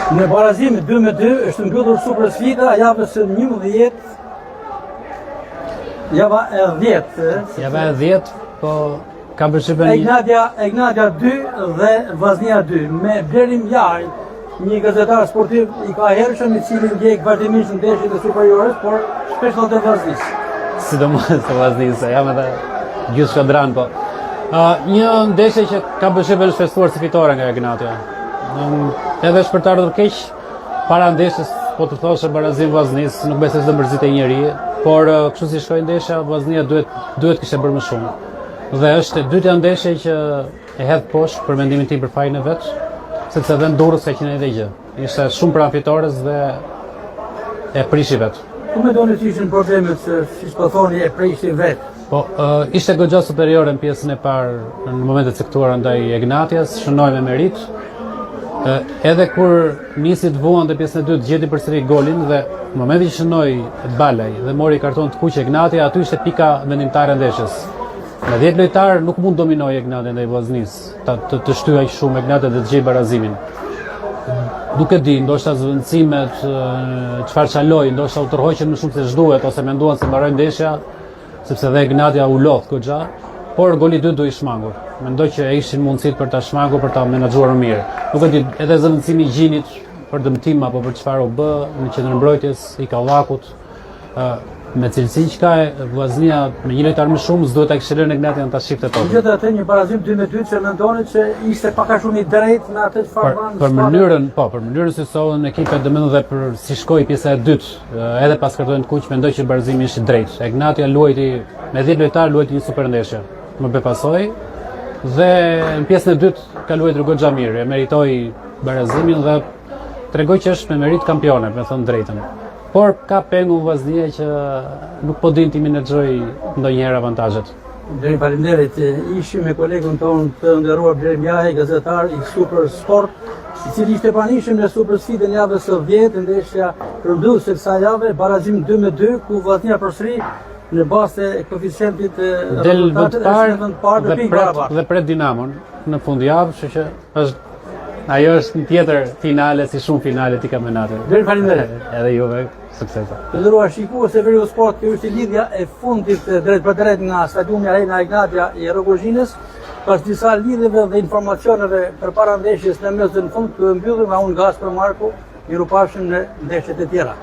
Në barazimin 2-2 është mbyllur supersfida javës së 11, java e 10. Java e 10, po kam përshtypjen Egnatia 2 dhe Vllaznia 2 me Blerim Jaj, një gazetar sportiv i ka hershëm i cili ndjek vazhdimisht ndeshjet e superiores, por shpesh thotë Vllaznis. Sidomos të Vllaznis, jam edhe gjysmë shkadran, po. Një ndeshje që kam përshtypjen është festuar si fitore nga Egnatia. Edhe shpërtar të keq, para ndeshjes, po të thoshe barazim Vllaznis, nuk besoj se do mërzitej njeri, por kështu si shkoi ndeshja, Vllaznia duhet kishte bërë më shumë. Dhe është e dytja ndeshje që e hedh poshtë për mendimin tim për fajin e vet, sepse edhe në Durrës ka qenë edhe gjë. Ishte shumë pranë fitores dhe e prishi vet. Ku mendoni që ishin problemet se siç po thoni e prishi vet? Po, ishte goxha superiore në pjesën e parë në momentet e caktuara ndaj Egnatias, shënoi me merit. Edhe kur nisi të vuan dhe pjesën e dytë gjeti përsëri golin dhe në momentin që shënoi Balaj dhe mori karton të kuq Egnatia, aty ishte pika vendimtare e ndeshjes. Në 10 lojtar nuk mund dominoj Egnatia ndaj Vllaznis, të shtyjë aq shumë Egnatia dhe të gjej barazimin. Nuk e di, ndoshta zvendësimet, çfarë çaloi, ndoshta u tërhoqën më shumë se ç'duhet ose menduan se mbaroi ndeshja, sepse dhe Egnatia u lodh goxha, por goli 2 do i shmangur. Mendoj që ishin mundësitë për ta shmangur, për ta menaxhuar më mirë. Nuk e di, edhe zëvendësimi i Gjinit për dëmtim apo për çfarë u bë në qendrën mbrojtjes i Kallakut, me cilësinë që ka Vllaznia me një lojtar më shumë, s'duhet ta kishte lënë Egnatia ta shifte tokën. Megjithatë një barazim 2-2 që mendoni se ishte pak a shumë i drejtë në atë çfarë ban. Për mënyrën si sollën ekipet, domethënë dhe për si shkoi pjesa e dytë, edhe pas kartonit të kuq, mendoj që barazimi ishte i drejtë. Egnatia luajti me 10 lojtar, luajti një super ndeshje. Më bepasoi dhe në pjesën e dytë ka luajtur goxha mirë, e meritoi barazimin dhe tregoi që është me merit kampione, me thënë drejtën. Por ka pengu Vllaznia që nuk po din t'i menaxhoj ndonjëherë avantazhet. Faleminderit, ishim me kolegun tonë të nderuar Blerim Jaj, gazetar i Super Sport, i cili ishte pranishëm në supersfidën javës së 10, ndeshja rënduese kësaj jave, barazim 2-2, ku Vllaznia përsëri në bazë të koeficientit del vend parë dhe pret Dinamon në fundjavë, kështu që është ajo është një tjetër finale si shumë finale t'i kampionatit. Faleminderit. Edhe juve suksese. Të nderuar shikues e Veriu Sport, kjo është lidhja e fundit drejt për drejt nga stadiumi Arena Egnatia i Rrogozhinës. Pas disa lidhjeve dhe informacioneve përpara ndeshjes në mes në fund, mbyllim nga unë Gaspar Marku, mirupafshim në ndeshjet e tjera.